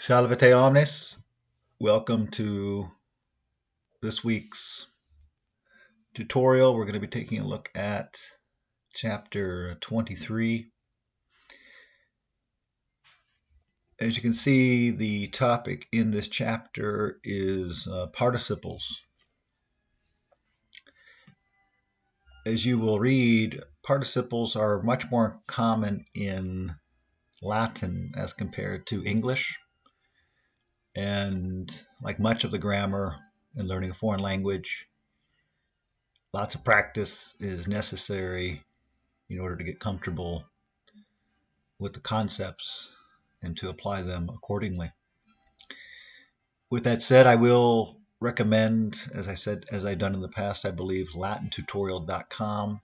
Salvete omnes. Welcome to this week's tutorial. We're going to be taking a look at chapter 23. As you can see, the topic in this chapter is participles. As you will read, participles are much more common in Latin as compared to English. And like much of the grammar in learning a foreign language, lots of practice is necessary in order to get comfortable with the concepts and to apply them accordingly. With that said, I will recommend, as I've done in the past, I believe, latintutorial.com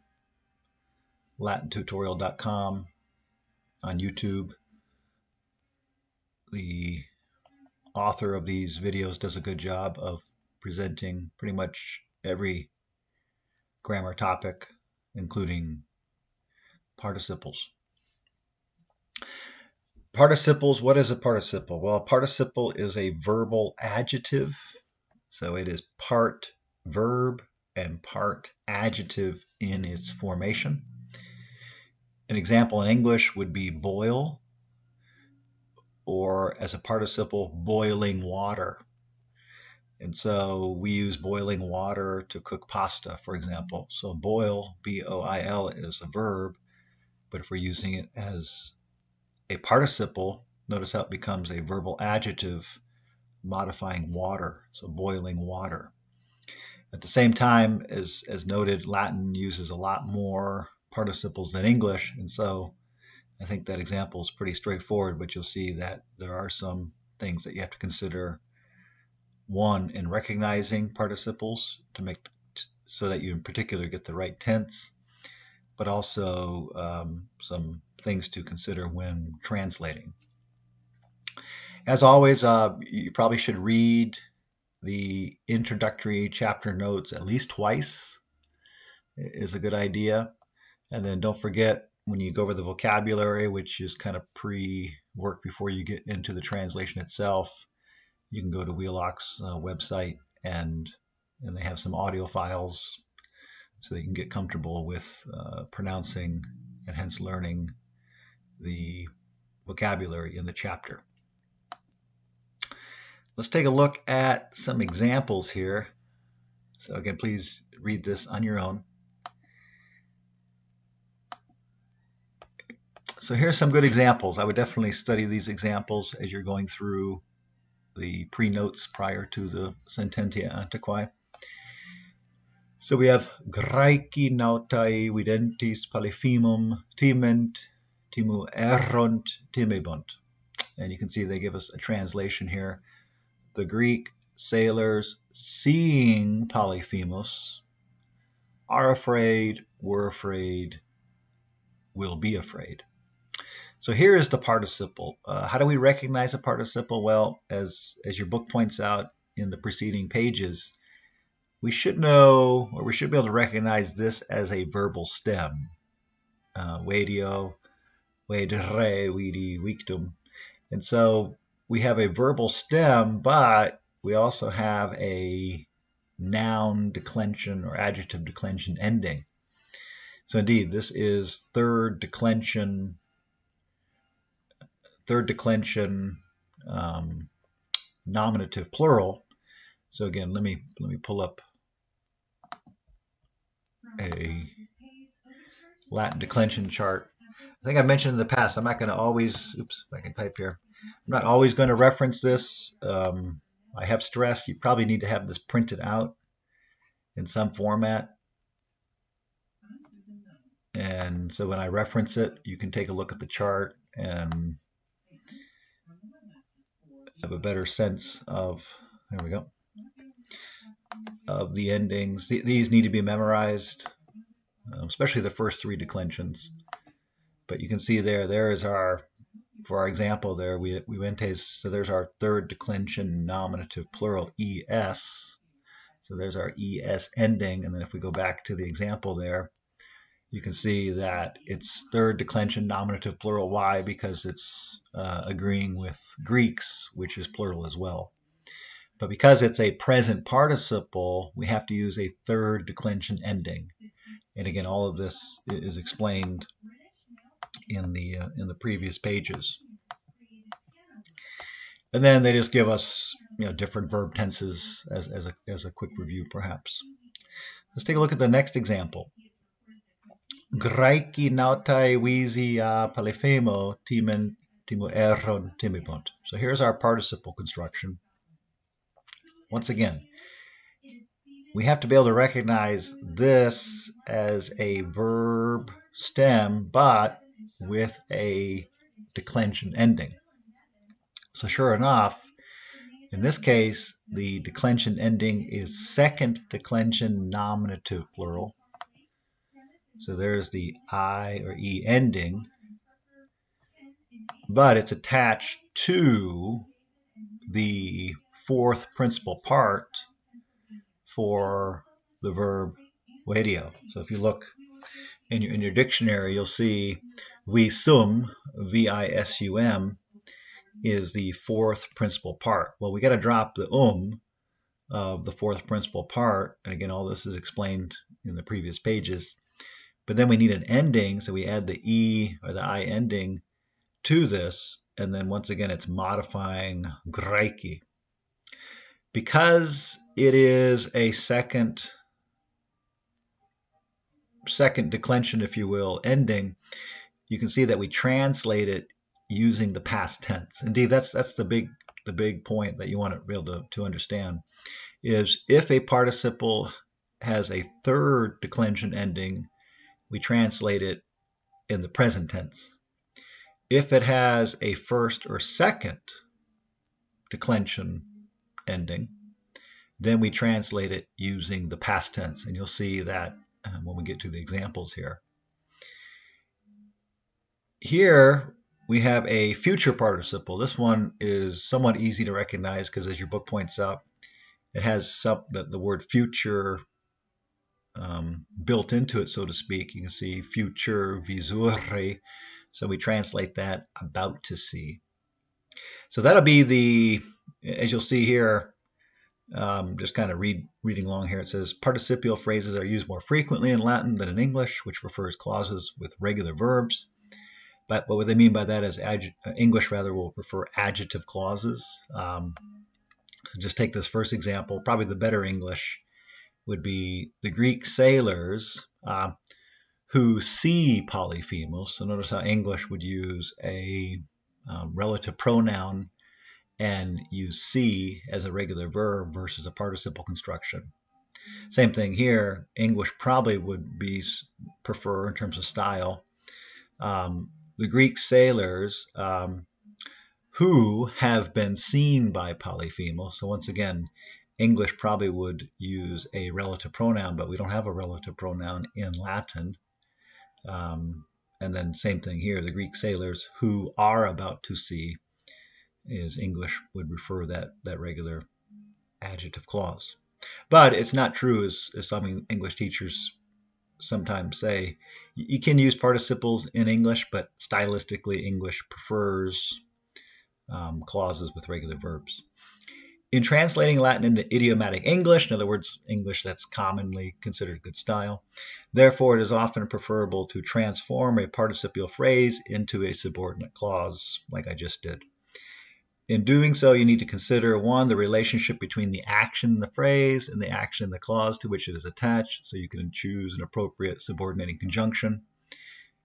on YouTube. The author of these videos does a good job of presenting pretty much every grammar topic, including participles. Participles, what is a participle? Well, a participle is a verbal adjective. So it is part verb and part adjective in its formation. An example in English would be boil, or as a participle, boiling water. And so we use boiling water to cook pasta, for example. So boil, B-O-I-L, is a verb, but if we're using it as a participle, notice how it becomes a verbal adjective modifying water, so boiling water. At the same time, as noted, Latin uses a lot more participles than English, and so I think that example is pretty straightforward, but you'll see that there are some things that you have to consider. One, in recognizing participles to make so that you in particular get the right tense, but also some things to consider when translating. As always, you probably should read the introductory chapter notes at least twice is a good idea. And then don't forget, when you go over the vocabulary, which is kind of pre-work before you get into the translation itself, you can go to Wheelock's website and they have some audio files so that you can get comfortable with pronouncing and hence learning the vocabulary in the chapter. Let's take a look at some examples here. So again, please read this on your own. So here's some good examples. I would definitely study these examples as you're going through the pre-notes prior to the Sententia Antiquae. So we have Graeci nautai videntis Polyphemus timent timu erront timebunt. And you can see they give us a translation here. The Greek sailors, seeing Polyphemus, are afraid, were afraid, will be afraid. So here is the participle. How do we recognize a participle? Well, as your book points out in the preceding pages, we should know, or we should be able to recognize this as a verbal stem. Vedio, vedere, vidi, victum. And so we have a verbal stem, but we also have a noun declension or adjective declension ending. So indeed, this is third declension nominative plural. So again, let me pull up a Latin declension chart. I think I mentioned in the past, I'm not going to always, oops, if I can type here, I'm not always going to reference this. I have stressed you probably need to have this printed out in some format. And so when I reference it, you can take a look at the chart and have a better sense of, there we go, of the endings. These need to be memorized, especially the first three declensions. But you can see there is our, for our example there, we went to, so there's our third declension nominative plural, es. So there's our es ending. And then if we go back to the example there, you can see that it's third declension nominative plural. Why? Because it's agreeing with Greek's, which is plural as well. But because it's a present participle, we have to use a third declension ending. And again, all of this is explained in the previous pages. And then they just give us different verb tenses as a quick review, perhaps. Let's take a look at the next example. Graiki nautai wizi palifemo timen timu eron timibont. So here's our participle construction. Once again, we have to be able to recognize this as a verb stem, but with a declension ending. So sure enough, in this case, the declension ending is second declension nominative plural. So there's the I or E ending, but it's attached to the fourth principal part for the verb video. So if you look in your dictionary, you'll see visum, V-I-S-U-M, is the fourth principal part. Well, we got to drop the of the fourth principal part. And again, all this is explained in the previous pages. But then we need an ending, so we add the E or the I ending to this, and then once again it's modifying graiki. Because it is a second declension, if you will, ending, you can see that we translate it using the past tense. Indeed, that's the big point that you want to be able to understand, is if a participle has a third declension ending, we translate it in the present tense. If it has a first or second declension ending, then we translate it using the past tense. And you'll see that when we get to the examples here. Here we have a future participle. This one is somewhat easy to recognize because, as your book points out, it has the word future built into it, so to speak. You can see future, visure. So we translate that about to see. So that'll be as you'll see here, just kind of reading along here. It says participial phrases are used more frequently in Latin than in English, which refers clauses with regular verbs. But what they mean by that is English will prefer adjective clauses. So just take this first example. Probably the better English would be the Greek sailors who see Polyphemus. So notice how English would use a relative pronoun and use see as a regular verb versus a participle construction. Same thing here. English probably would prefer in terms of style the Greek sailors who have been seen by Polyphemus. So once again, English probably would use a relative pronoun, but we don't have a relative pronoun in Latin. And then same thing here, the Greek sailors who are about to see, is English would refer that regular adjective clause. But it's not true, as some English teachers sometimes say. You can use participles in English, but stylistically English prefers clauses with regular verbs. In translating Latin into idiomatic English, in other words, English that's commonly considered good style, therefore it is often preferable to transform a participial phrase into a subordinate clause, like I just did. In doing so, you need to consider, one, the relationship between the action in the phrase and the action in the clause to which it is attached, so you can choose an appropriate subordinating conjunction,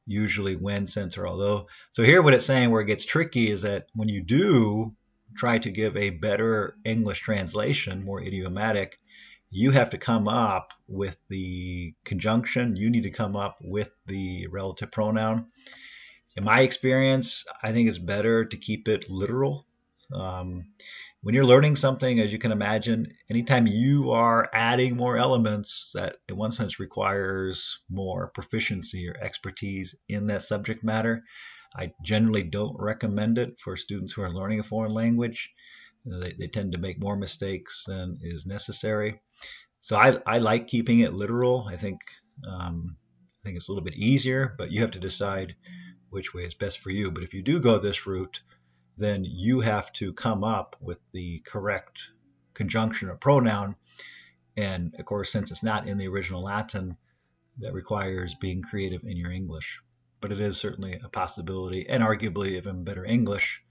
usually when, since, or although. So here what it's saying where it gets tricky is that when you do try to give a better English translation, more idiomatic, you have to come up with the conjunction. You need to come up with the relative pronoun. In my experience, I think it's better to keep it literal. When you're learning something, as you can imagine, anytime you are adding more elements, that in one sense requires more proficiency or expertise in that subject matter. I generally don't recommend it for students who are learning a foreign language. They tend to make more mistakes than is necessary. So I like keeping it literal. I think I think it's a little bit easier, but you have to decide which way is best for you. But if you do go this route, then you have to come up with the correct conjunction or pronoun. And of course, since it's not in the original Latin, that requires being creative in your English. But it is certainly a possibility, and arguably even better English.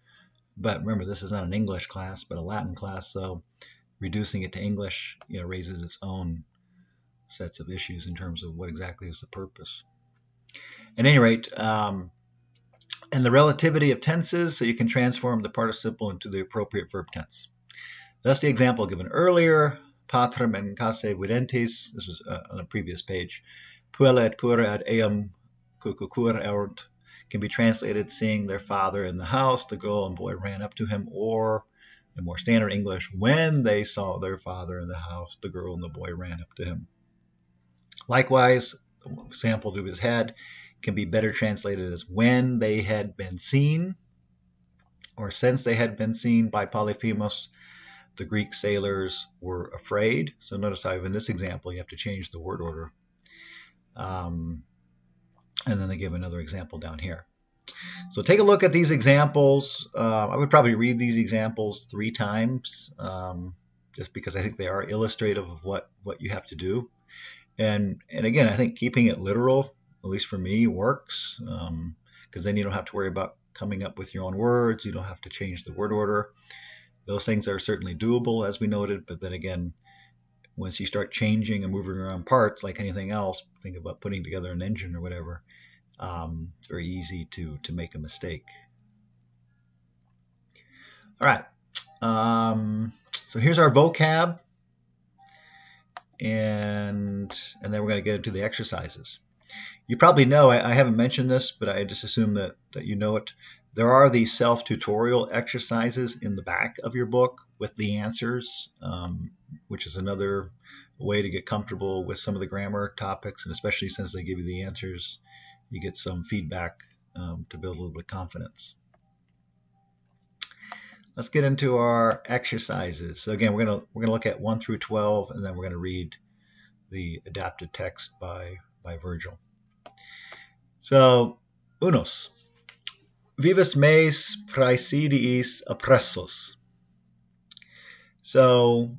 But remember, this is not an English class, but a Latin class, so reducing it to English, raises its own sets of issues in terms of what exactly is the purpose. At any rate, and the relativity of tenses, so you can transform the participle into the appropriate verb tense. That's the example given earlier. Patrem and case videntis. This was on a previous page. Puella et puera ad eam cucucur erunt can be translated seeing their father in the house. The girl and boy ran up to him, or in more standard English, when they saw their father in the house, the girl and the boy ran up to him. Likewise, the example to his head can be better translated as when they had been seen, or since they had been seen by Polyphemus, the Greek sailors were afraid. So notice how in this example you have to change the word order. And then they give another example down here. So take a look at these examples. I would probably read these examples 3 times, just because I think they are illustrative of what you have to do. And again, I think keeping it literal, at least for me, works, because then you don't have to worry about coming up with your own words. You don't have to change the word order. Those things are certainly doable, as we noted, but then again, once you start changing and moving around parts, like anything else, think about putting together an engine or whatever, it's very easy to make a mistake. All right, so here's our vocab, and then we're going to get into the exercises. You probably know, I haven't mentioned this, but I just assume that you know it. There are these self-tutorial exercises in the back of your book with the answers, which is another way to get comfortable with some of the grammar topics, and especially since they give you the answers, you get some feedback to build a little bit of confidence. Let's get into our exercises. So again, we're gonna look at 1 through 12, and then we're gonna read the adapted text by Virgil. So, unos. Vivus meis praesidiis oppressos. So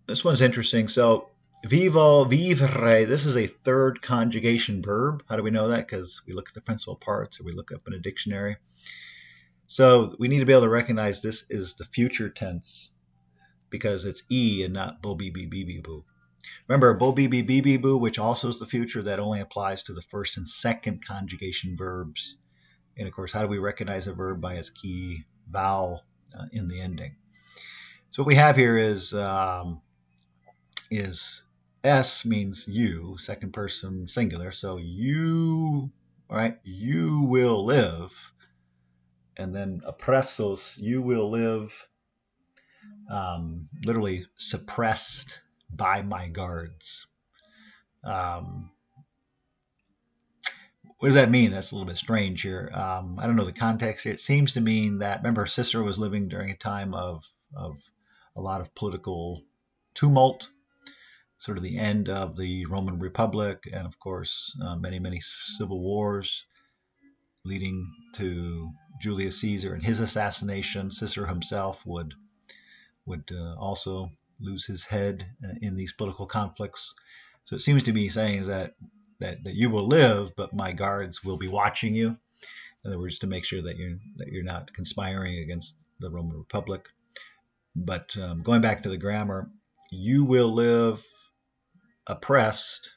this one's interesting. So vivo, vivere, this is a third conjugation verb. How do we know that? Because we look at the principal parts, or we look up in a dictionary. So we need to be able to recognize this is the future tense, because it's e and not bo, be, boo. Remember, bo, be, boo, which also is the future, that only applies to the first and second conjugation verbs. And of course, how do we recognize a verb? By its key vowel in the ending. So what we have here is S means you, second person singular. So you, all right, you will live. And then oppressos, you will live, literally suppressed by my guards. What does that mean? That's a little bit strange here. I don't know the context here. It seems to mean that, remember, Cicero was living during a time of a lot of political tumult, sort of the end of the Roman Republic, and of course, many civil wars leading to Julius Caesar and his assassination. Cicero himself would also lose his head in these political conflicts. So it seems to be saying that you will live, but my guards will be watching you. In other words, to make sure that you're not conspiring against the Roman Republic. But going back to the grammar, you will live oppressed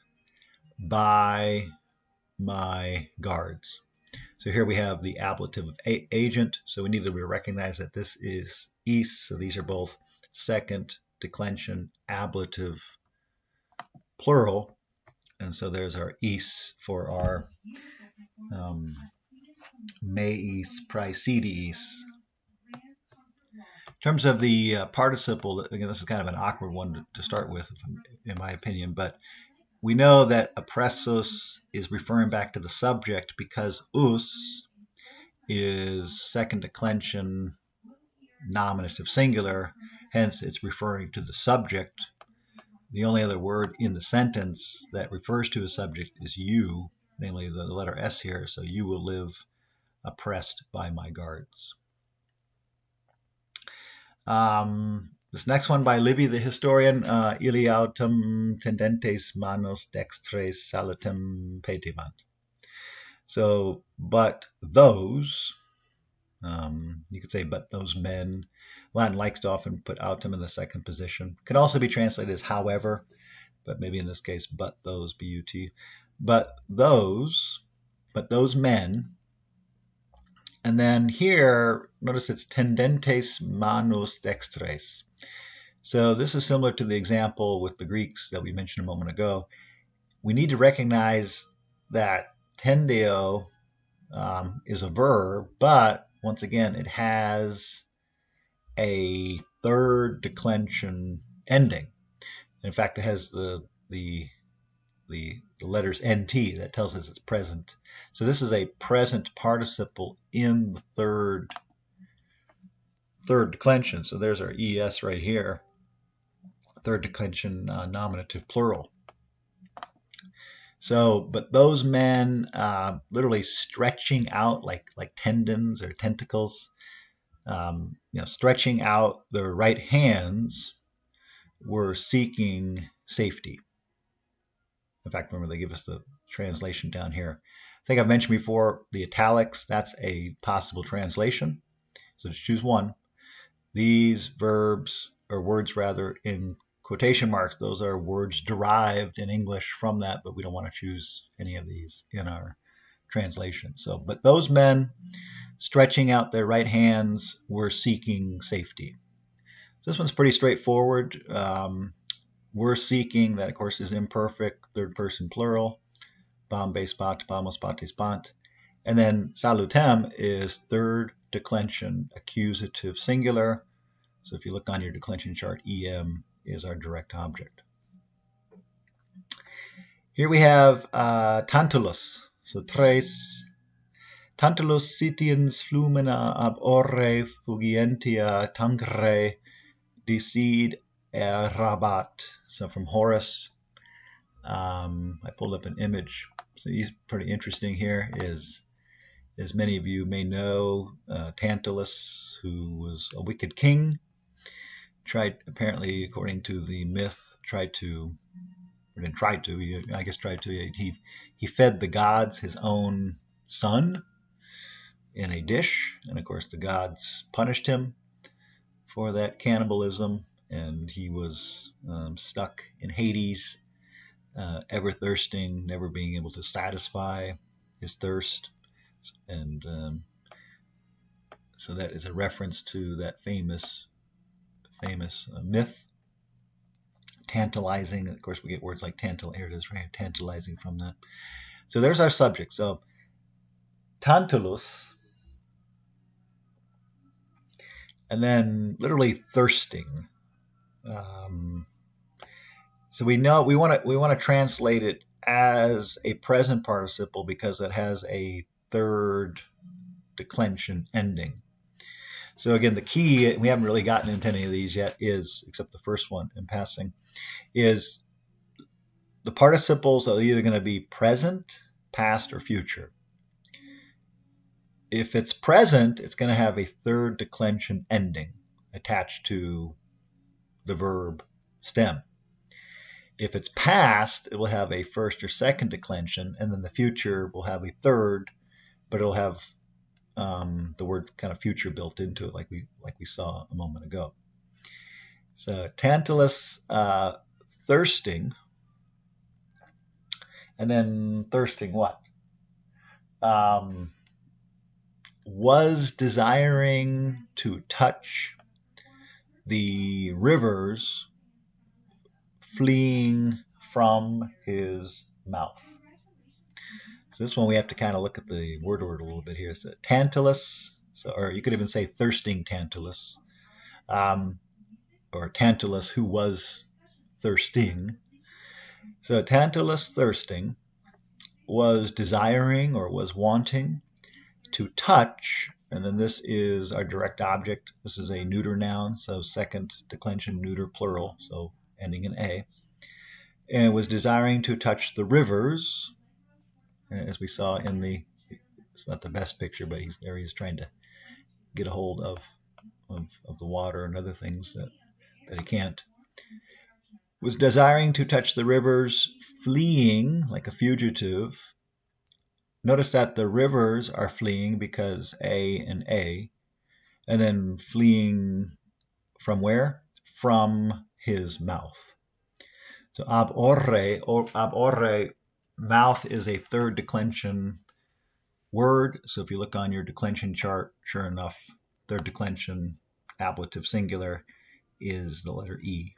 by my guards. So here we have the ablative of agent. So we need to recognize that this is is. So these are both second declension ablative plural. And so there's our is for our meis praesidiis. In terms of the participle, again, this is kind of an awkward one to start with, in my opinion, but we know that oppressos is referring back to the subject because us is second declension nominative singular, hence it's referring to the subject. the only other word in the sentence that refers to a subject is you, namely the letter S here. So you will live oppressed by my guards. This next one by Livy the historian, illi autem tendentes manos dextres salutem petiment. So, but those, you could say, but those men. Latin likes to often put autem in the second position. Can also be translated as however, but maybe in this case, but those, B-U-T. But those men. And then here, notice it's tendentes manus dextres. So this is similar to the example with the Greeks that we mentioned a moment ago. We need to recognize that tendeo is a verb, but once again, it has a third declension ending. In fact, it has the letters nt that tells us it's present. So this is a present participle in the third declension. So there's our es right here, third declension nominative plural. So, but those men, literally stretching out like tendons or tentacles, stretching out their right hands, were seeking safety. In fact, remember they give us the translation down here. I think I've mentioned before the italics, that's a possible translation. So just choose one. These verbs, or words rather, in quotation marks, those are words derived in English from that, but we don't want to choose any of these in our translation. So, but those men stretching out their right hands were seeking safety. So this one's pretty straightforward. We're seeking, that of course is imperfect, third person plural, bombe spat, bamos pate spant. And then salutem is third declension accusative singular. So if you look on your declension chart, em is our direct object. Here we have Tantalus. So tres. Tantalus sitiens flumina ab orre fugientia tangere decide rabat. So from Horace, I pulled up an image. So he's pretty interesting here. Is, as many of you may know, Tantalus, who was a wicked king, tried, apparently, according to the myth, he fed the gods his own son in a dish, and of course the gods punished him for that cannibalism, and he was stuck in Hades, ever thirsting, never being able to satisfy his thirst. And so that is a reference to that famous myth. Tantalizing, of course we get words like here it is, right? Tantalizing from that. So there's our subject. So Tantalus, and then literally thirsting. So we know we want to translate it as a present participle because it has a third declension ending. So again, the key, we haven't really gotten into any of these yet, is, except the first one in passing, is the participles are either going to be present, past, or future. If it's present, it's going to have a third declension ending attached to the verb stem. If it's past, it will have a first or second declension, and then the future will have a third, but it'll have the word kind of future built into it, like we saw a moment ago. So Tantalus thirsting, and then thirsting what? Was desiring to touch the rivers fleeing from his mouth. So this one we have to kind of look at the word order a little bit here. So Tantalus, or you could even say thirsting Tantalus, or Tantalus who was thirsting. So Tantalus thirsting was desiring or was wanting to touch, and then this is our direct object. This is a neuter noun, so second declension neuter plural, so ending in A. and was desiring to touch the rivers, as we saw in the, it's not the best picture, but he's trying to get a hold of the water and other things that he can't. Was desiring to touch the rivers, fleeing like a fugitive. Notice that the rivers are fleeing because A and A, and then fleeing from where? From his mouth. So ab orre, mouth is a third declension word. So if you look on your declension chart, sure enough, third declension ablative singular is the letter E.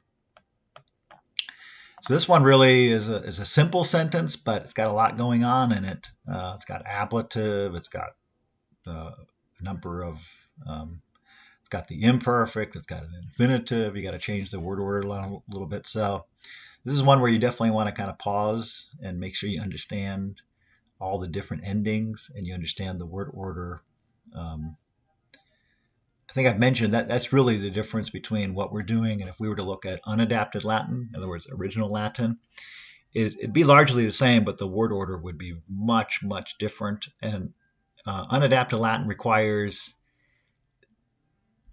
So this one really is a simple sentence, but it's got a lot going on in it. It's got ablative, it's got a number of, it's got the imperfect, it's got an infinitive, you got to change the word order a little bit. So this is one where you definitely want to kind of pause and make sure you understand all the different endings and you understand the word order. I think I've mentioned that that's really the difference between what we're doing and if we were to look at unadapted Latin, in other words, original Latin, is it'd be largely the same, but the word order would be much, much different. And unadapted Latin requires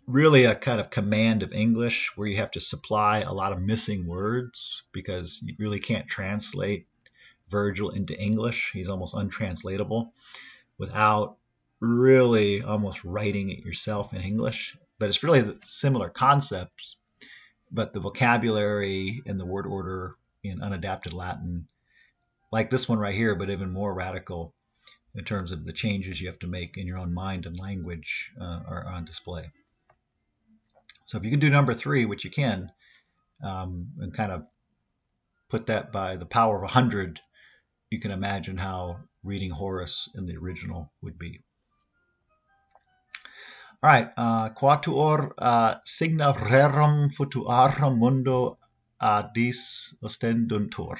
really a kind of command of English where you have to supply a lot of missing words because you really can't translate Virgil into English. He's almost untranslatable without really almost writing it yourself in English. But it's really similar concepts, but the vocabulary and the word order in unadapted Latin, like this one right here, but even more radical in terms of the changes you have to make in your own mind and language, are on display. So if you can do number 3, which you can, and kind of put that by the power of 100, you can imagine how reading Horace in the original would be. All right, quatuor signa rerum futuarum mundo dis ostenduntur.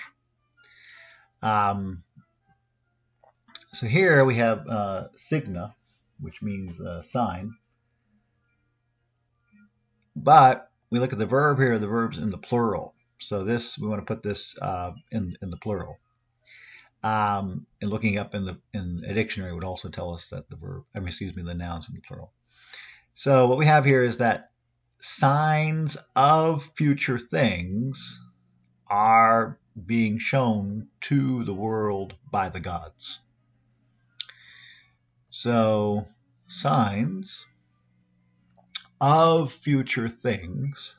So here we have signa, which means sign. But we look at the verb here, the verb's in the plural. So this, we want to put this in the plural. And looking up in a dictionary would also tell us that the noun's in the plural. So what we have here is that signs of future things are being shown to the world by the gods. So signs of future things.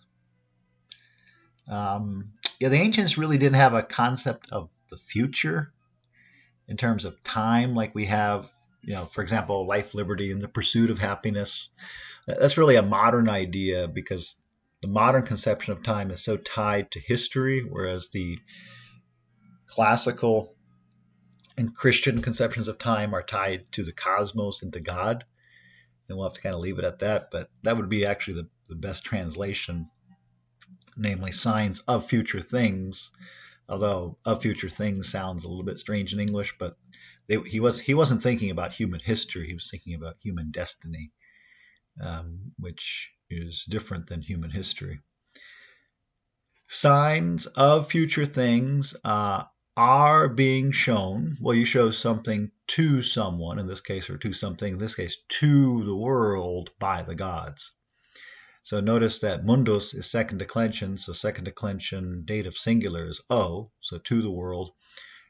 The ancients really didn't have a concept of the future in terms of time like we have, for example, life, liberty, and the pursuit of happiness. That's really a modern idea because the modern conception of time is so tied to history, whereas the classical and Christian conceptions of time are tied to the cosmos and to God. And we'll have to kind of leave it at that, but that would be actually the best translation, namely signs of future things, although of future things sounds a little bit strange in English, but he wasn't thinking about human history, he was thinking about human destiny, which is different than human history. Signs of future things are being shown. Well, you show something to someone, in this case, or to something, in this case, to the world by the gods. So notice that mundus is second declension, so second declension dative singular is O, so to the world.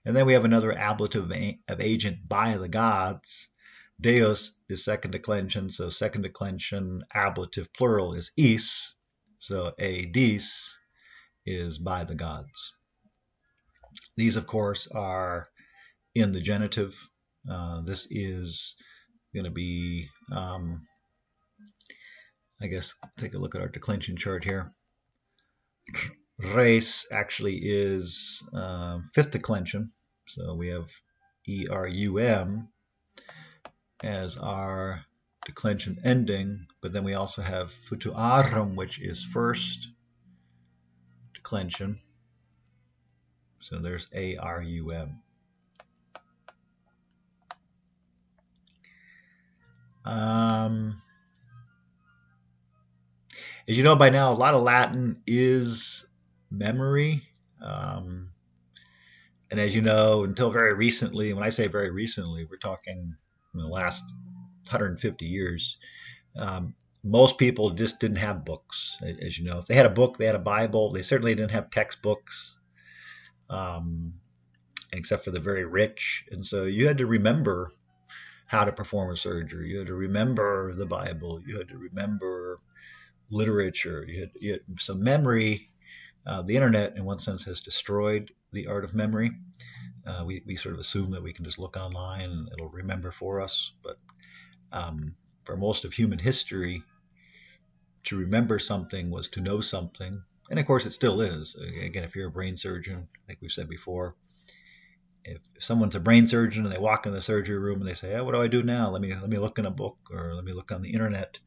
And then we have another ablative of agent by the gods. Deus is second declension, so second declension ablative plural is is, so a dis is by the gods. These, of course, are in the genitive. This is going to be, I guess, take a look at our declension chart here. Res actually is fifth declension. So we have erum as our declension ending, but then we also have futuarum, which is first declension. So there's arum. As you know by now, a lot of Latin is memory. And as you know, until very recently, when I say very recently, we're talking in the last 150 years, um, most people just didn't have books. As you know, if they had a book, they had a Bible. They certainly didn't have textbooks, um, except for the very rich. And so you had to remember how to perform a surgery. You had to remember the Bible. You had to remember literature. You had some memory. The internet, in one sense, has destroyed the art of memory. We sort of assume that we can just look online and it'll remember for us. But for most of human history, to remember something was to know something. And of course, it still is. Again, if you're a brain surgeon, like we've said before, if someone's a brain surgeon and they walk in the surgery room and they say, "What do I do now? Let me look in a book or let me look on the internet."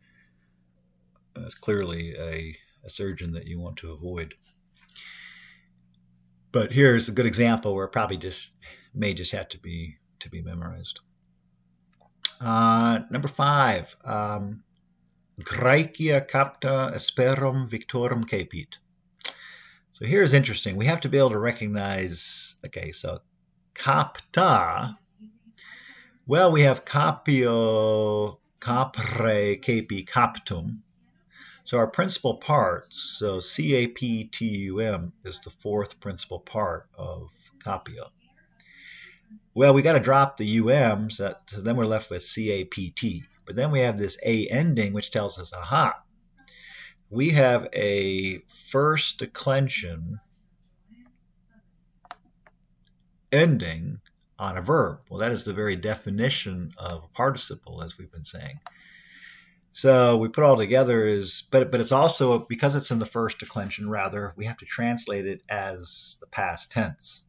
That's clearly a surgeon that you want to avoid. But here's a good example where it probably may just have to be memorized. Number 5, Graecia capta asperum victorum cepit. So here's interesting. We have to be able to recognize, okay, so capta, well, we have capio, capre, capi, captum. So our principal parts, so CAPTUM is the fourth principal part of capio. Well, we got to drop the UMs, so then we're left with CAPT. But then we have this A ending, which tells us, aha, we have a first declension ending on a verb. Well, that is the very definition of a participle, as we've been saying. So we put all together but it's also, because it's in the first declension, rather, we have to translate it as the past tense.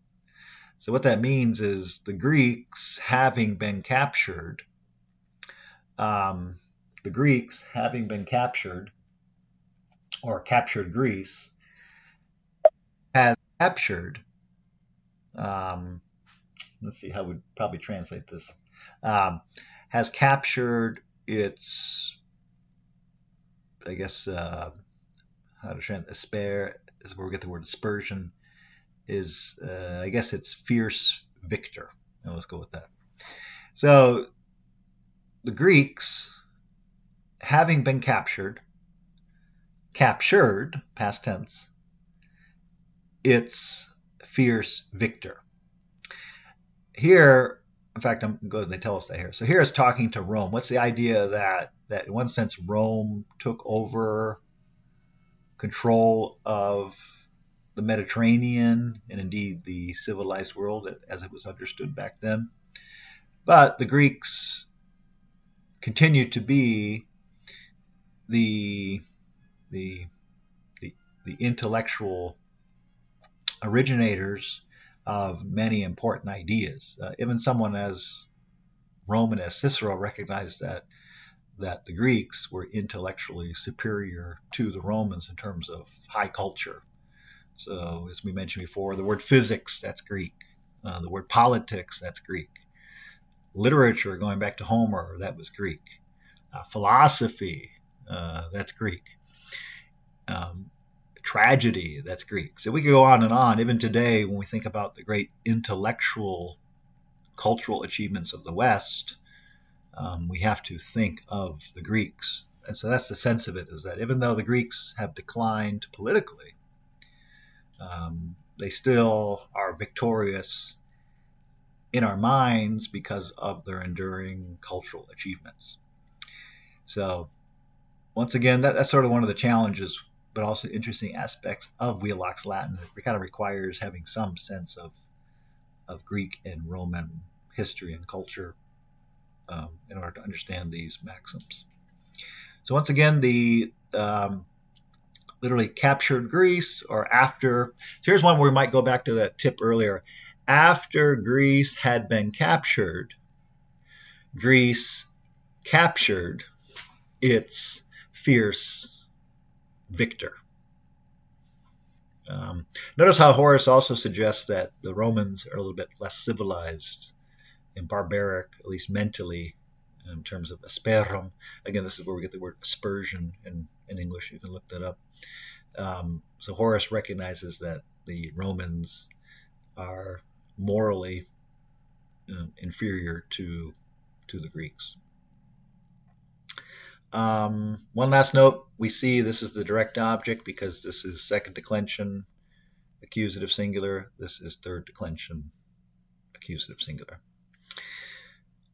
So what that means is the Greeks, having been captured, or captured Greece, has captured, let's see how we'd probably translate this, has captured its, I guess, how to translate, asper is where we get the word aspersion, is, I guess it's fierce victor. Now let's go with that. So the Greeks, having been captured, past tense, it's fierce victor. Here, in fact, I'm good. They tell us that here. So here is talking to Rome. What's the idea that in one sense Rome took over control of the Mediterranean and indeed the civilized world as it was understood back then? But the Greeks continued to be the intellectual originators of many important ideas. Even someone as Roman as Cicero recognized that the Greeks were intellectually superior to the Romans in terms of high culture. So, as we mentioned before, the word physics, that's Greek. The word politics, that's Greek. Literature, going back to Homer, that was Greek. Philosophy, that's Greek. Tragedy, that's Greek. So we could go on and on. Even today, when we think about the great intellectual, cultural achievements of the West, we have to think of the Greeks. And so that's the sense of it, is that even though the Greeks have declined politically, they still are victorious in our minds because of their enduring cultural achievements. So once again, that's sort of one of the challenges, but also interesting aspects of Wheelock's Latin. It kind of requires having some sense of Greek and Roman history and culture in order to understand these maxims. So once again, the literally captured Greece, or after. So here's one where we might go back to that tip earlier. After Greece had been captured, Greece captured its fierce victor. Notice how Horace also suggests that the Romans are a little bit less civilized and barbaric, at least mentally, in terms of asperum. Again, this is where we get the word aspersion in English. You can look that up. So Horace recognizes that the Romans are morally inferior to the Greeks. One last note, we see this is the direct object because this is second declension, accusative singular. This is third declension, accusative singular.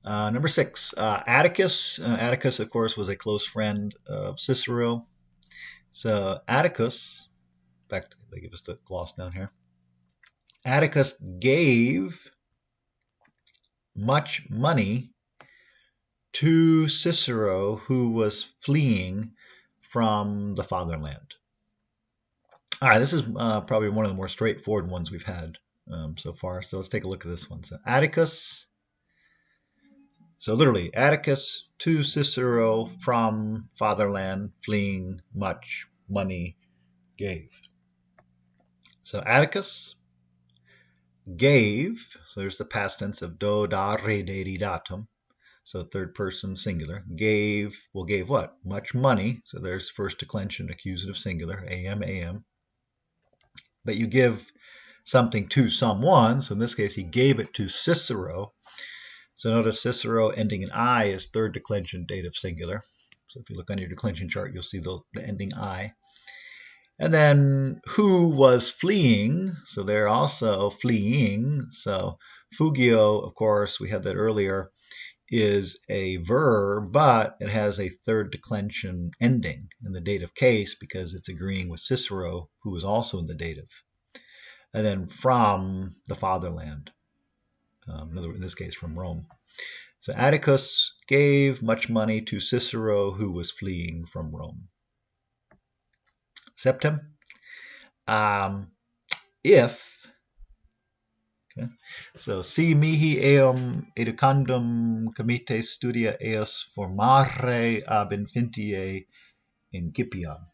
Number 6, Atticus. Atticus, of course, was a close friend of Cicero. So Atticus, in fact, they give us the gloss down here. Atticus gave much money to Cicero, who was fleeing from the fatherland. All right, this is probably one of the more straightforward ones we've had so far. So let's take a look at this one. So Atticus, so literally, Atticus to Cicero from fatherland, fleeing, much money gave. So Atticus gave, so there's the past tense of do, da, re, de, di, datum. So third person singular. Gave, well, gave what? Much money. So there's first declension, accusative singular, am, am. But you give something to someone. So in this case, he gave it to Cicero. So notice Cicero ending in I is third declension, dative singular. So if you look on your declension chart, you'll see the ending I. And then who was fleeing? So they're also fleeing. So fugio, of course, we had that earlier, is a verb, but it has a third declension ending in the dative case because it's agreeing with Cicero, who is also in the dative. And then from the fatherland, in this case from Rome. So Atticus gave much money to Cicero, who was fleeing from Rome. Septem. If, okay, so si mihi eum educandum comite studia eos formare ab infinitiae incipiam.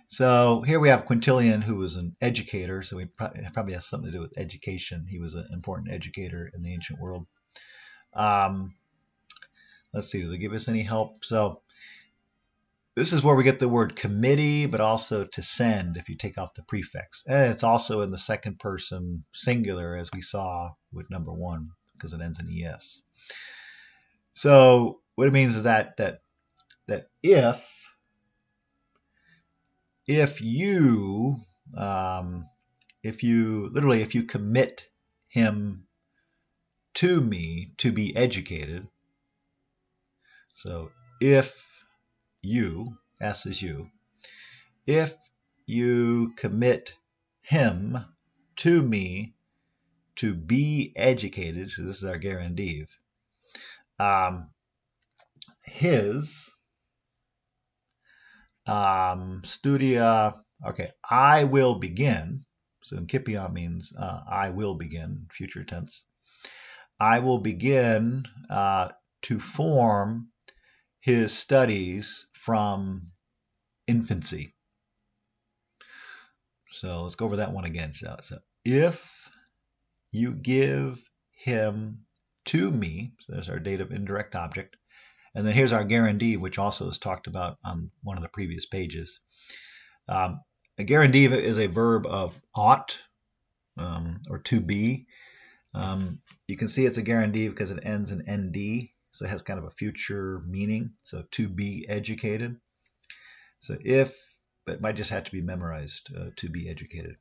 So here we have Quintilian, who was an educator, so he probably has something to do with education. He was an important educator in the ancient world. Let's see, do they give us any help? So this is where we get the word committee, but also to send if you take off the prefix. And it's also in the second person singular, as we saw with number 1, because it ends in es. So what it means is that if you commit him to me to be educated, so if you, S is you, if you commit him to me to be educated, so this is our guarantive, his studia, okay, I will begin, so incipiam means I will begin, future tense. I will begin to form his studies from infancy. So let's go over that one again. So if you give him to me, so there's our dative indirect object, and then here's our guarantive, which also is talked about on one of the previous pages. A guarantive is a verb of ought or to be. You can see it's a guarantive because it ends in nd, so it has kind of a future meaning. So to be educated. So if, but it might just have to be memorized, to be educated.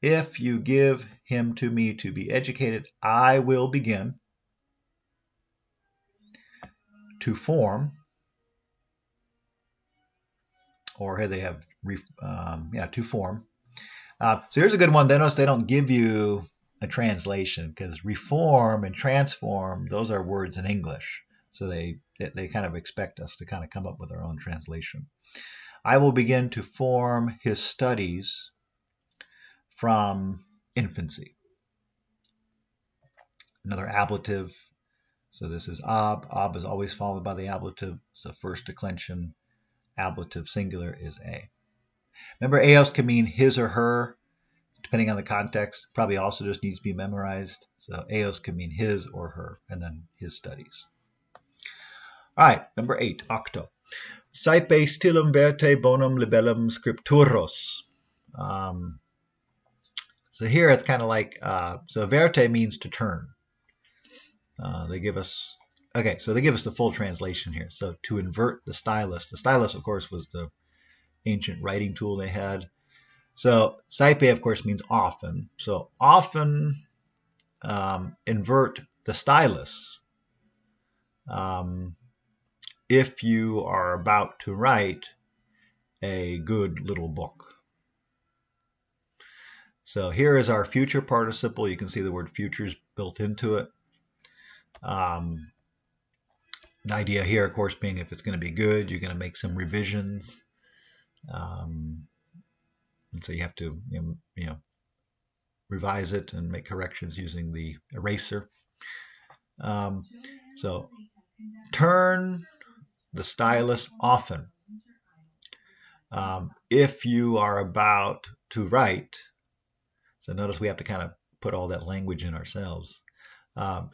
If you give him to me to be educated, I will begin to form, or here they have, to form. So here's a good one. Notice they don't give you a translation because reform and transform, those are words in English. So they kind of expect us to kind of come up with our own translation. I will begin to form his studies from infancy. Another ablative. So this is ab. Ab is always followed by the ablative. So first declension, ablative singular is a. Remember, eos can mean his or her, depending on the context. Probably also just needs to be memorized. So eos can mean his or her, and then his studies. All right, number 8, octo. Saepe stilum verte bonum libellum scripturos. So here it's kind of like, so verte means to turn. They give us, okay, so they give us the full translation here. So to invert the stylus. The stylus, of course, was the ancient writing tool they had. So saipe, of course, means often. So often invert the stylus if you are about to write a good little book. So here is our future participle. You can see the word futures built into it. The idea here, of course, being if it's going to be good, you're going to make some revisions. And so you have to revise it and make corrections using the eraser. So turn the stylus often. If you are about to write, so notice we have to kind of put all that language in ourselves.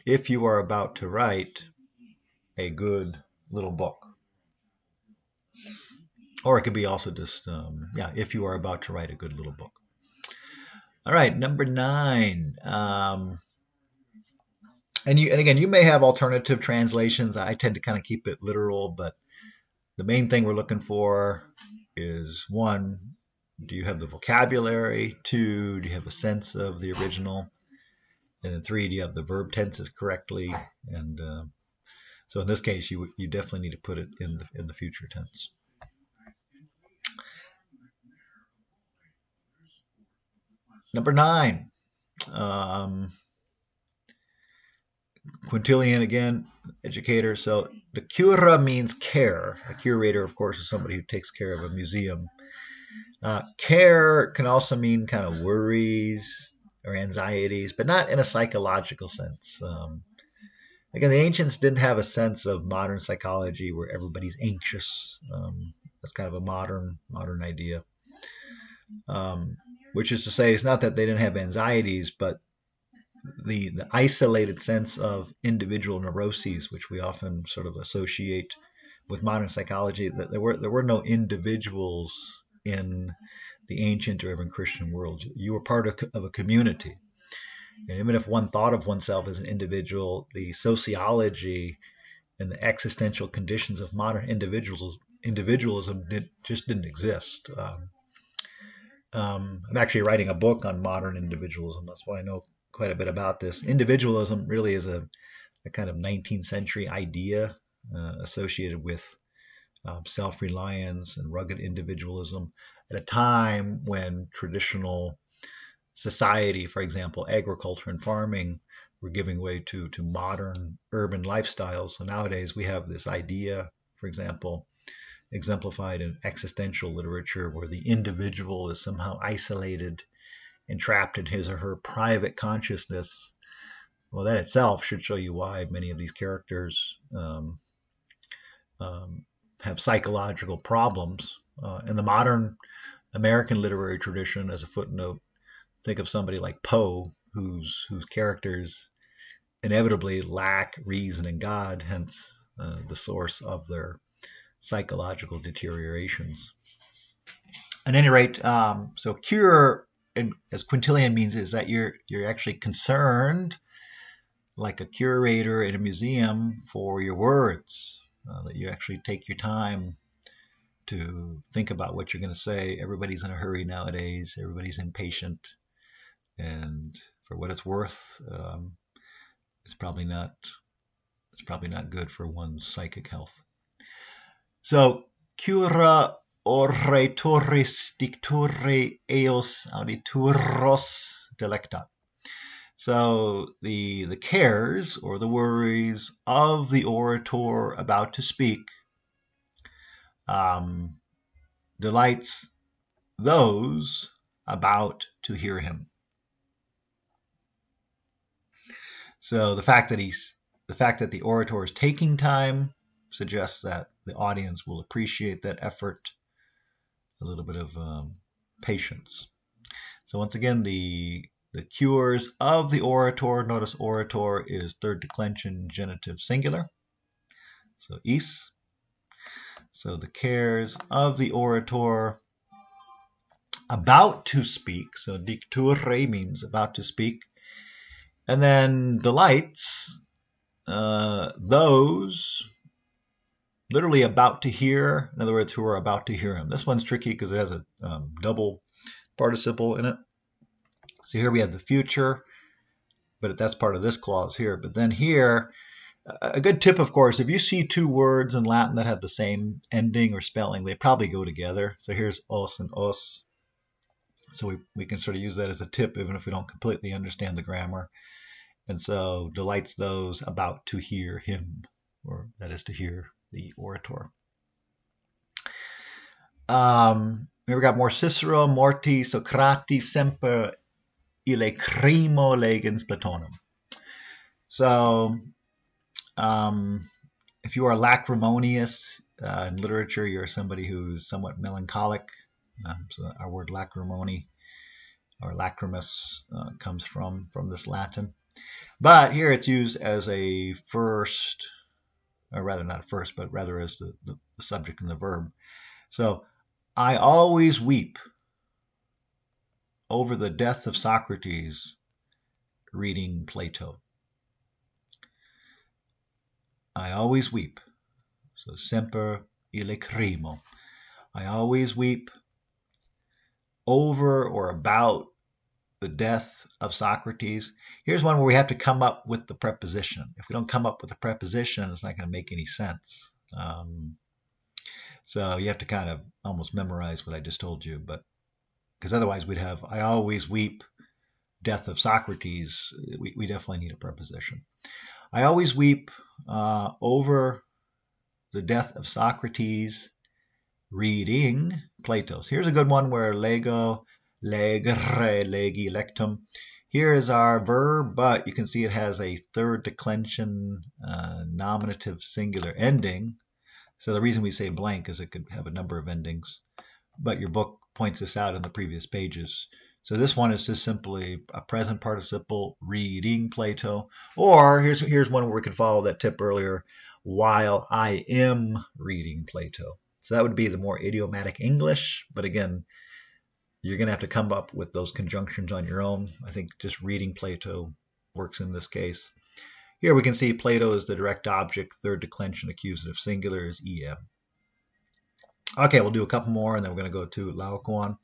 If you are about to write a good little book. Or it could be also just, if you are about to write a good little book. All right, number 9. And again, you may have alternative translations. I tend to kind of keep it literal, but the main thing we're looking for is 1, do you have the vocabulary? 2, do you have a sense of the original? And then 3, do you have the verb tenses correctly? And so in this case, you definitely need to put it in the future tense. Number 9. Quintilian again, educator. So the cura means care. A curator, of course, is somebody who takes care of a museum. Care can also mean kind of worries or anxieties, but not in a psychological sense. Again, the ancients didn't have a sense of modern psychology where everybody's anxious. That's kind of a modern idea. Which is to say, it's not that they didn't have anxieties, but the isolated sense of individual neuroses, which we often sort of associate with modern psychology, that there were no individuals in the ancient or even Christian world. You were part of a community. And even if one thought of oneself as an individual, the sociology and the existential conditions of modern individualism just didn't exist. I'm actually writing a book on modern individualism. That's why I know quite a bit about this. Individualism really is a kind of 19th century idea associated with self-reliance and rugged individualism at a time when traditional society, for example, agriculture and farming, were giving way to modern urban lifestyles. So nowadays we have this idea, for example, exemplified in existential literature where the individual is somehow isolated and trapped in his or her private consciousness. Well, that itself should show you why many of these characters have psychological problems. In the modern American literary tradition, as a footnote, think of somebody like Poe, whose characters inevitably lack reason and God, hence the source of their psychological deteriorations. At any rate, so cure, as Quintilian means, is that you're actually concerned, like a curator in a museum, for your words, that you actually take your time to think about what you're going to say. Everybody's in a hurry nowadays. Everybody's impatient. And for what it's worth, it's probably not good for one's psychic health. So, cura oratoris dicture eos auditoros delectat. So the cares or the worries of the orator about to speak delights those about to hear him. So the fact that the orator is taking time suggests that the audience will appreciate that effort, a little bit of patience. So once again, the cures of the orator, notice orator is third declension genitive singular, so is. So the cares of the orator about to speak. So dicture means about to speak. And then delights, those literally about to hear. In other words, who are about to hear him. This one's tricky because it has a double participle in it. So here we have the future, but that's part of this clause here. But then here, a good tip, of course, if you see two words in Latin that have the same ending or spelling, they probably go together. So here's os and os. So we can sort of use that as a tip, even if we don't completely understand the grammar. And so delights those about to hear him, or that is to hear the orator. Here we got more Cicero, morti Socrati semper ille crimo legens Platonum. So if you are lacrimonious in literature, you're somebody who's somewhat melancholic. So our word lacrimony or lacrimus comes from this Latin. But here it's used as a first, or rather not first, but rather as the subject and the verb. So I always weep over the death of Socrates reading Plato. I always weep. So semper ille crimo. I always weep over or about the death of Socrates. Here's one where we have to come up with the preposition. If we don't come up with the preposition, it's not going to make any sense. So you have to kind of almost memorize what I just told you, but because otherwise we'd have I always weep death of Socrates. We definitely need a preposition. I always weep over the death of Socrates reading Plato. So here's a good one where lego, legere, legi, lectum. Here is our verb, but you can see it has a third declension nominative singular ending. So the reason we say blank is it could have a number of endings, but your book points this out in the previous pages. So this one is just simply a present participle reading Plato. Or here's one where we can follow that tip earlier, while I am reading Plato. So that would be the more idiomatic English, but again, you're going to have to come up with those conjunctions on your own. I think just reading Plato works in this case. Here we can see Plato is the direct object, third declension accusative singular is em. Okay, we'll do a couple more, and then we're going to go to Laocoon.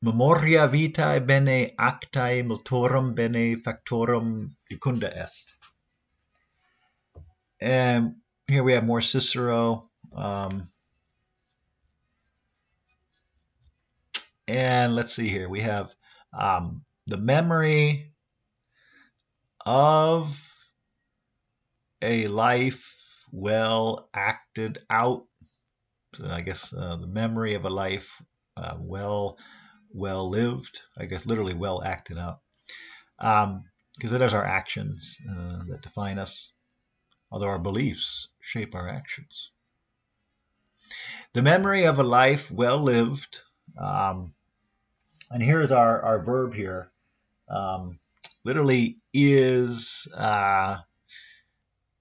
Memoria vitae bene actae multorum bene factorum jucunda est. And here we have more Cicero. And let's see here. We have the memory of a life well acted out. So I guess the memory of a life well lived. I guess literally well acted out. Because it is our actions that define us, although our beliefs shape our actions. The memory of a life well lived. And here's our verb here. Literally is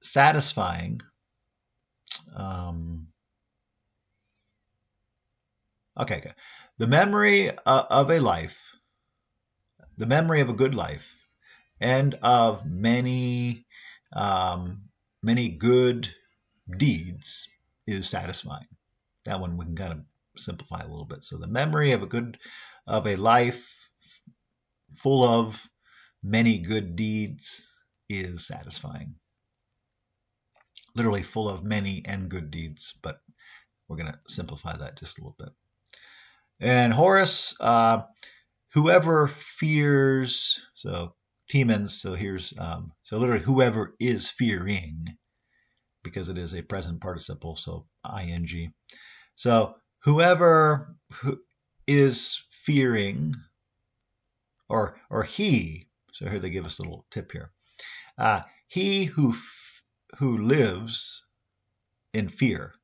satisfying. Okay. The memory of a life, the memory of a good life, and of many good deeds is satisfying. That one we can kind of simplify a little bit. So the memory of a life full of many good deeds is satisfying. Literally full of many and good deeds, but we're going to simplify that just a little bit. And Horace, whoever fears, so Temens, so here's, so literally whoever is fearing, because it is a present participle, so ing. So whoever is fearing, or he, so here they give us a little tip here. He who lives in fear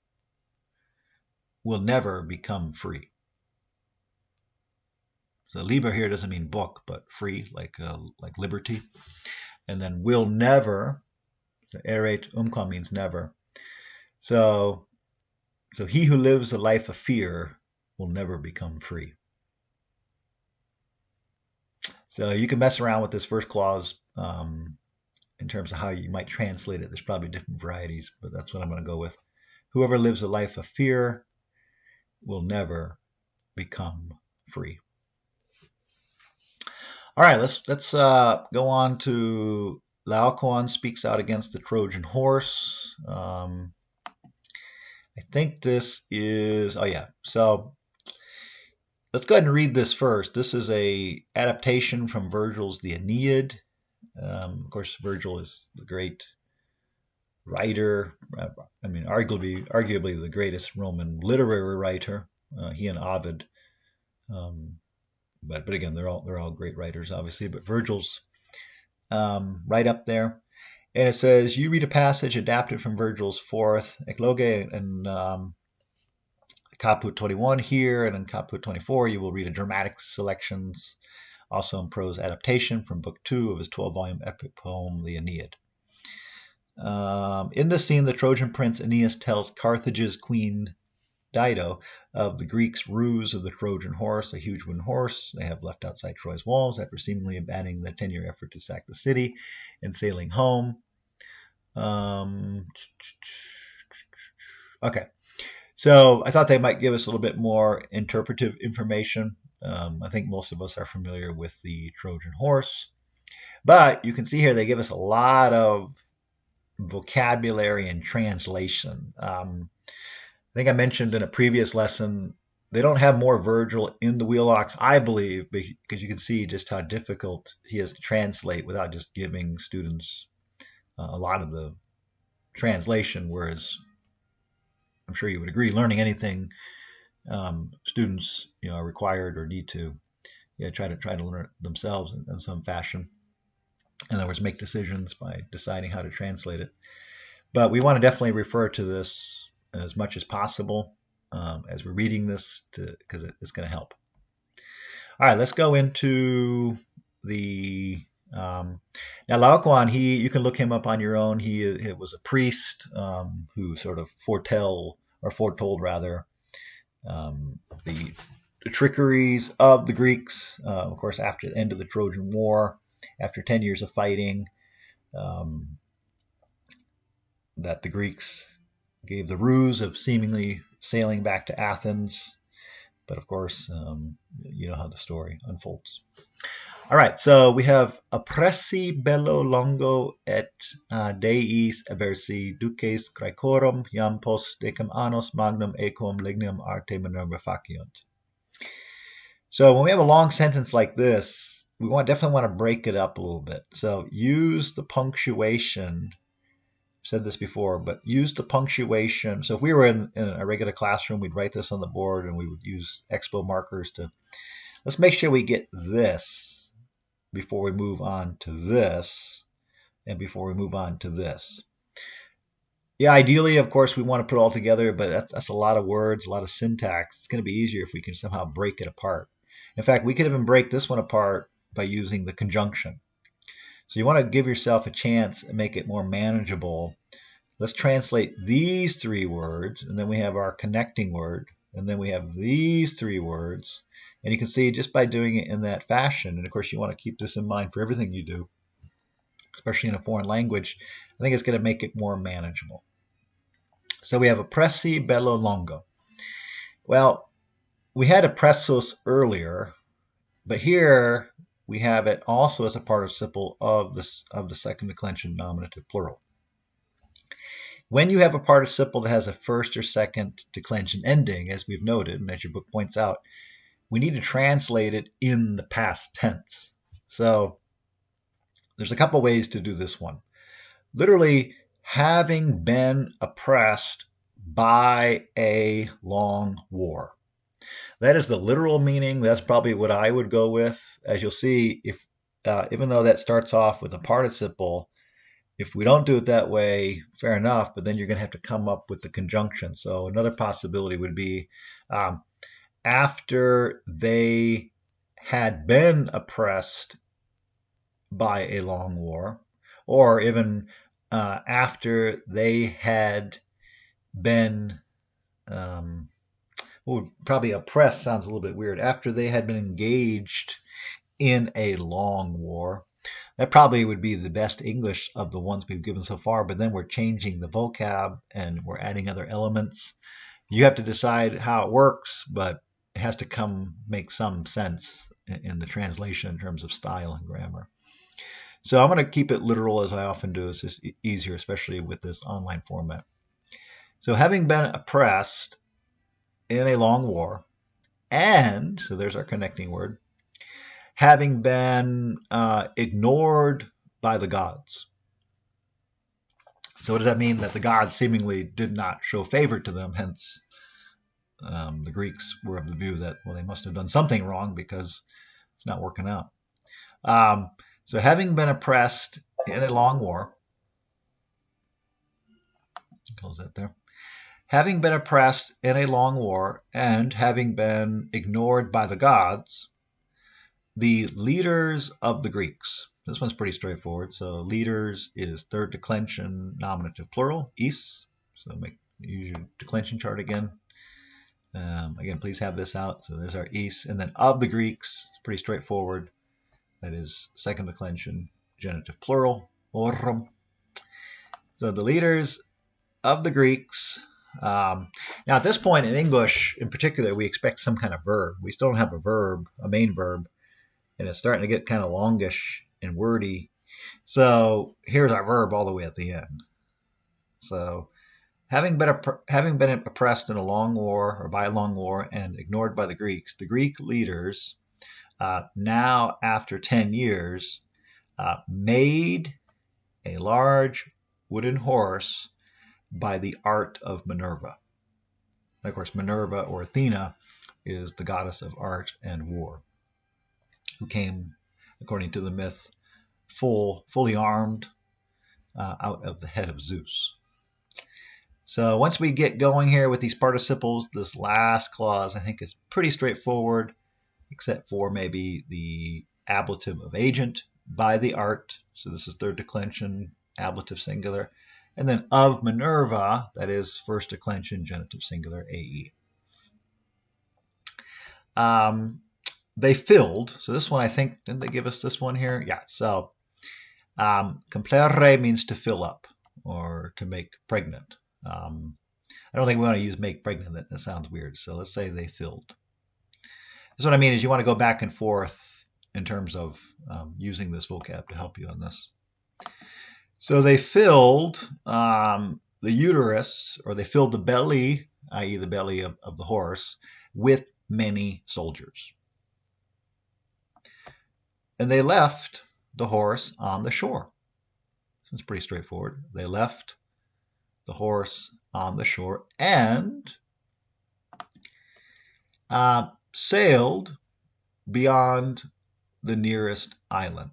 will never become free. So liber here doesn't mean book, but free, like liberty. And then will never, so errate umquam means never. So he who lives a life of fear will never become free. So you can mess around with this first clause in terms of how you might translate it. There's probably different varieties, but that's what I'm going to go with. Whoever lives a life of fear will never become free. All right, let's go on to Laocoon speaks out against the Trojan horse. I think this is, oh yeah, so let's go ahead and read this first. This is a adaptation from Virgil's The Aeneid. Of course, Virgil is the great writer. I mean, arguably the greatest Roman literary writer. He and Ovid. But again, they're all great writers, obviously. But Virgil's right up there. And it says, you read a passage adapted from Virgil's fourth Eclogue and Caput 21 here, and in Caput 24 you will read a dramatic selections, also in prose adaptation from Book 2 of his 12-volume epic poem, the Aeneid. In this scene, the Trojan prince Aeneas tells Carthage's queen Dido of the Greeks' ruse of the Trojan horse, a huge wooden horse they have left outside Troy's walls after seemingly abandoning the 10-year effort to sack the city and sailing home. Okay, so I thought they might give us a little bit more interpretive information. I think most of us are familiar with the Trojan horse, but you can see here they give us a lot of vocabulary and translation. I think I mentioned in a previous lesson, they don't have more Virgil in the Wheelox, I believe, because you can see just how difficult he is to translate without just giving students a lot of the translation, whereas I'm sure you would agree, learning anything, students are required or need to try to learn it themselves in some fashion. In other words, make decisions by deciding how to translate it. But we want to definitely refer to this as much as possible as we're reading this, because it's going to help. All right, let's go into the now Laocoon. You can look him up on your own. He was a priest who sort of foretold the trickeries of the Greeks. Of course, after the end of the Trojan War, after 10 years of fighting, that the Greeks gave the ruse of seemingly sailing back to Athens. But of course, you know how the story unfolds. All right, so we have oppressi bello longo et deis aversi duces Graecorum iam post decem annos magnum ecum lignum arte Minerva faciunt. So when we have a long sentence like this, we definitely want to break it up a little bit. So use the punctuation. I've said this before, but use the punctuation. So if we were in a regular classroom, we'd write this on the board and we would use expo markers to, let's make sure we get this before we move on to this, and before we move on to this. Yeah, ideally, of course, we want to put it all together, but that's a lot of words, a lot of syntax. It's going to be easier if we can somehow break it apart. In fact, we could even break this one apart by using the conjunction. So you want to give yourself a chance and make it more manageable. Let's translate these three words, and then we have our connecting word, and then we have these three words. And you can see just by doing it in that fashion, and of course you want to keep this in mind for everything you do, especially in a foreign language, I think it's going to make it more manageable. So we have oppressi bello longo. Well, we had oppressus earlier, but here we have it also as a participle of the second declension nominative plural. When you have a participle that has a first or second declension ending, as we've noted, and as your book points out, we need to translate it in the past tense. So there's a couple ways to do this one. Literally, having been oppressed by a long war. That is the literal meaning. That's probably what I would go with. As you'll see, if even though that starts off with a participle, if we don't do it that way, fair enough, but then you're going to have to come up with the conjunction. So another possibility would be after they had been oppressed by a long war, or even after they had been Well, probably oppressed sounds a little bit weird. After they had been engaged in a long war. That probably would be the best English of the ones we've given so far, but then we're changing the vocab and we're adding other elements. You have to decide how it works, but it has to come make some sense in the translation in terms of style and grammar. So I'm going to keep it literal as I often do. It's just easier, especially with this online format. So having been oppressed in a long war, and, so there's our connecting word, having been ignored by the gods. So what does that mean? That the gods seemingly did not show favor to them, hence the Greeks were of the view that, well, they must have done something wrong because it's not working out. So having been oppressed in a long war, close that there. Having been oppressed in a long war and having been ignored by the gods, the leaders of the Greeks. This one's pretty straightforward. So leaders is third declension nominative plural, is. So use your declension chart again. Again, please have this out. So there's our is. And then of the Greeks, it's pretty straightforward. That is second declension genitive plural, orum. So the leaders of the Greeks. Now at this point in English in particular, we expect some kind of verb. We still don't have a verb, a main verb. And it's starting to get kind of longish and wordy. So here's our verb all the way at the end. So having been oppressed in a long war or by a long war and ignored by the Greeks, the Greek leaders now after 10 years made a large wooden horse by the art of Minerva. And of course, Minerva or Athena is the goddess of art and war, who came, according to the myth, fully armed out of the head of Zeus. So once we get going here with these participles, this last clause I think is pretty straightforward, except for maybe the ablative of agent, by the art. So this is third declension, ablative singular. And then of Minerva, that is first declension, genitive singular, AE. They filled. So this one, I think, didn't they give us this one here? Yeah. So complere means to fill up or to make pregnant. I don't think we want to use make pregnant. That sounds weird. So let's say they filled. That's what I mean is you want to go back and forth in terms of using this vocab to help you on this. So they filled the uterus, or they filled the belly, i.e. the belly of the horse, with many soldiers. And they left the horse on the shore. So it's pretty straightforward. They left the horse on the shore and sailed beyond the nearest island.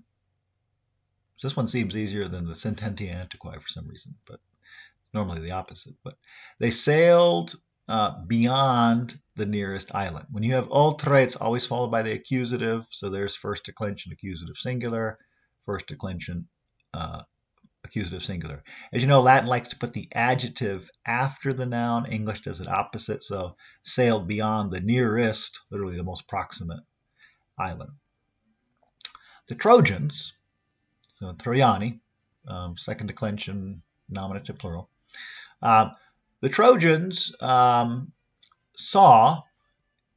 So this one seems easier than the Sententia Antiqui for some reason, but normally the opposite. But they sailed beyond the nearest island. When you have oltre, it's always followed by the accusative. So there's first declension, accusative singular, first declension, accusative singular. As you know, Latin likes to put the adjective after the noun. English does it opposite. So sailed beyond the nearest, literally the most proximate island. The Trojans, so Trojani, second declension, nominative plural. The Trojans saw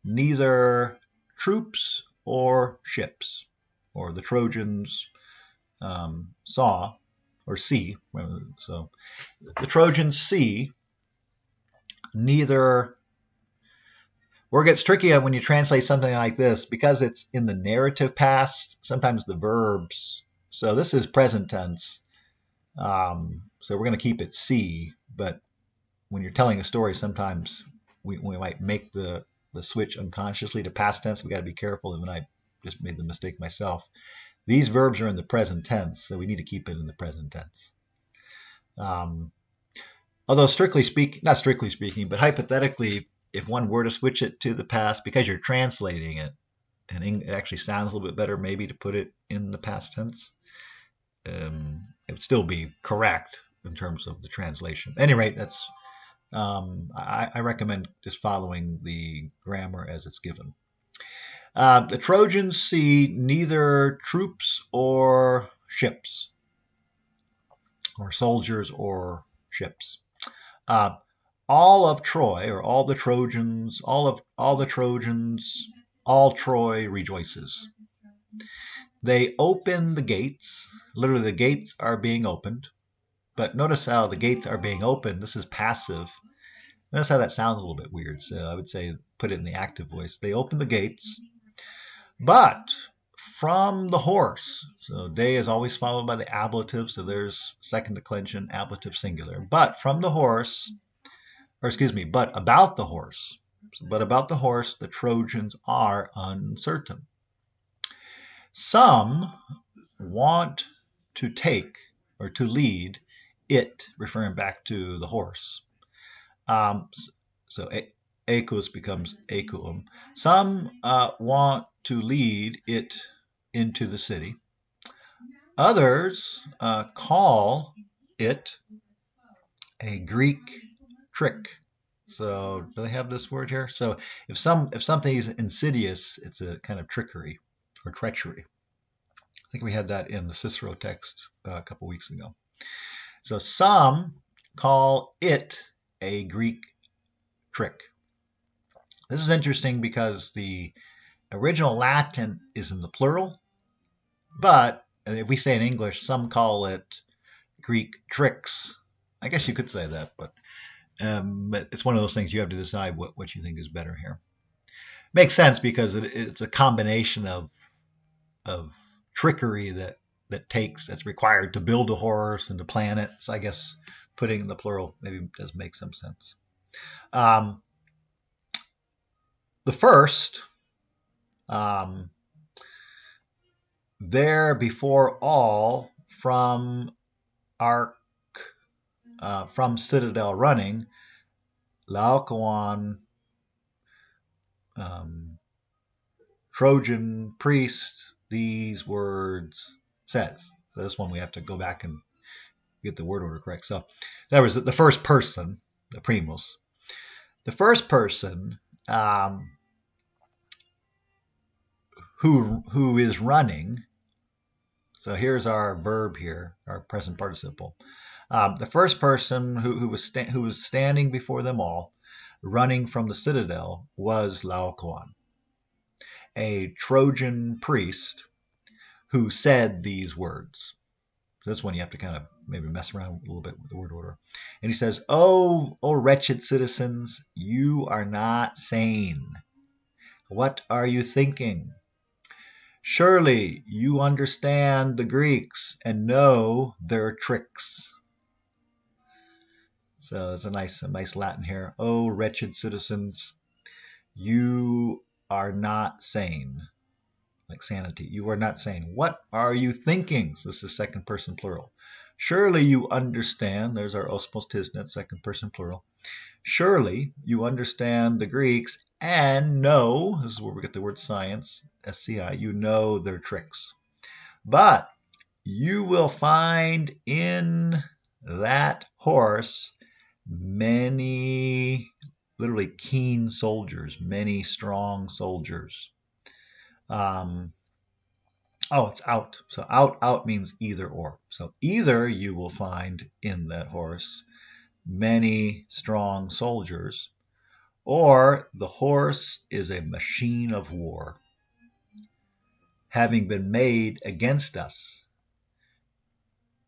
neither troops or ships, or the Trojans saw or see. So the Trojans see neither. Where it gets tricky when you translate something like this, because it's in the narrative past, sometimes the verbs. So this is present tense. So we're going to keep it see, but when you're telling a story, sometimes we might make the switch unconsciously to past tense. We got to be careful, and I just made the mistake myself. These verbs are in the present tense, so we need to keep it in the present tense. Although not strictly speaking, but hypothetically, if one were to switch it to the past, because you're translating it, and it actually sounds a little bit better maybe to put it in the past tense, it would still be correct in terms of the translation. At any rate, that's I recommend just following the grammar as it's given. The Trojans see neither troops or ships, or soldiers or ships. Uh, all of Troy, or all the Trojans, all Troy rejoices. They open the gates. Literally, the gates are being opened. But notice how the gates are being opened. This is passive. Notice how that sounds a little bit weird. So I would say put it in the active voice. They open the gates, but from the horse. So day is always followed by the ablative. So there's second declension, ablative singular. But from the horse, or excuse me, but about the horse. But about the horse, the Trojans are uncertain. Some want to take or to lead it, referring back to the horse. So equus becomes equum. Some want to lead it into the city. Others call it a Greek trick. So do they have this word here? So if something is insidious, it's a kind of trickery or treachery. I think we had that in the Cicero text a couple weeks ago. So some call it a Greek trick. This is interesting because the original Latin is in the plural, but if we say in English, some call it Greek tricks. I guess you could say that, but it's one of those things you have to decide what you think is better here. Makes sense because it's a combination of trickery that's required to build a horse and to plan it. So I guess putting in the plural maybe does make some sense. The first, there before all from citadel running, Laocoon, Trojan priest, these words says. So this one we have to go back and get the word order correct. So that was the first person, the primus. The first person who is running. So here's our verb here, our present participle. The first person who was standing before them all, running from the citadel, was Laocoon, a Trojan priest who said these words. So this one you have to kind of maybe mess around a little bit with the word order. And he says, "Oh, wretched citizens, you are not sane. What are you thinking? Surely you understand the Greeks and know their tricks." So it's a nice Latin here. "Oh, wretched citizens, you are not sane." Like sanity. You are not sane. What are you thinking? So this is second person plural. Surely you understand. There's our osmos tisnet, second person plural. Surely you understand the Greeks and know, this is where we get the word science, SCI, you know their tricks. But you will find in that horse many, literally keen soldiers, many strong soldiers. It's out. So out means either or. So either you will find in that horse many strong soldiers, or the horse is a machine of war, having been made against us,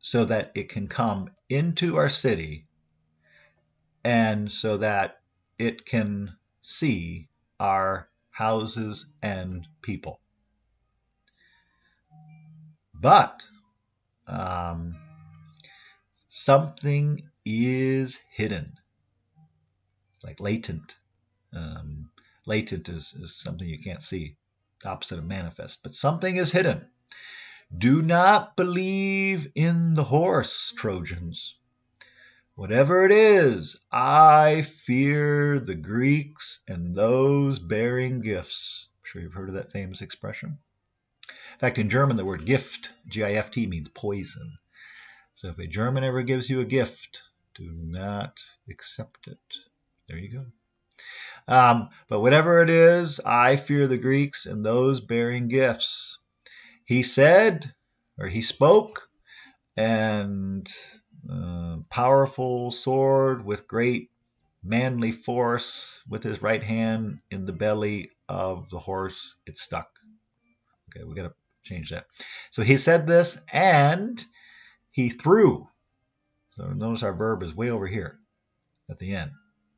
so that it can come into our city, and so that it can see our houses and people. But something is hidden, like latent. Latent is something you can't see, the opposite of manifest. But something is hidden. Do not believe in the horse, Trojans. Whatever it is, I fear the Greeks and those bearing gifts. I'm sure you've heard of that famous expression. In fact, in German, the word gift, G-I-F-T, means poison. So if a German ever gives you a gift, Do not accept it. There you go. But whatever it is, I fear the Greeks and those bearing gifts. He said, or he spoke, and powerful sword with great manly force with his right hand in the belly of the horse. It stuck. Okay, we got to change that. So he said this and he threw. So notice our verb is way over here at the end.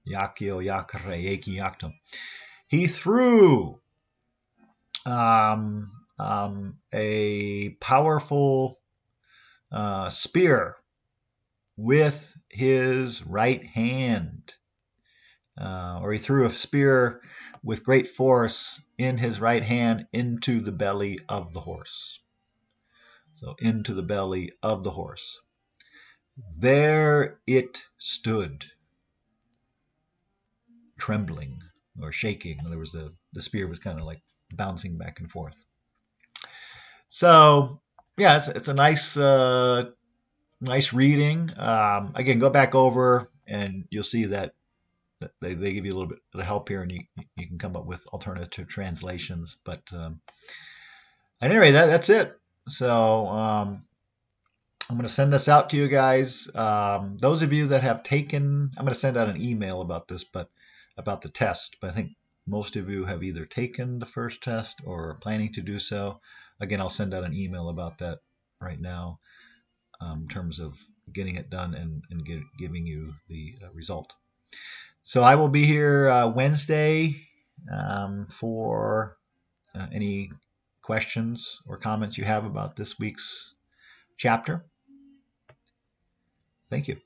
Yakio, yakare, yaki, yaktum. He threw a powerful spear with his right hand. Or he threw a spear with great force in his right hand into the belly of the horse. So into the belly of the horse. There it stood, trembling or shaking. In other words, the spear was kind of like bouncing back and forth. So yeah, it's a nice reading. Again, go back over and you'll see that they give you a little bit of help here, and you can come up with alternative translations. But at any rate, that's it. So I'm going to send this out to you guys. Those of you that have taken, I'm going to send out an email about this, but about the test. But I think most of you have either taken the first test or are planning to do so. Again, I'll send out an email about that right now in terms of getting it done and giving you the result. So I will be here Wednesday for any questions or comments you have about this week's chapter. Thank you.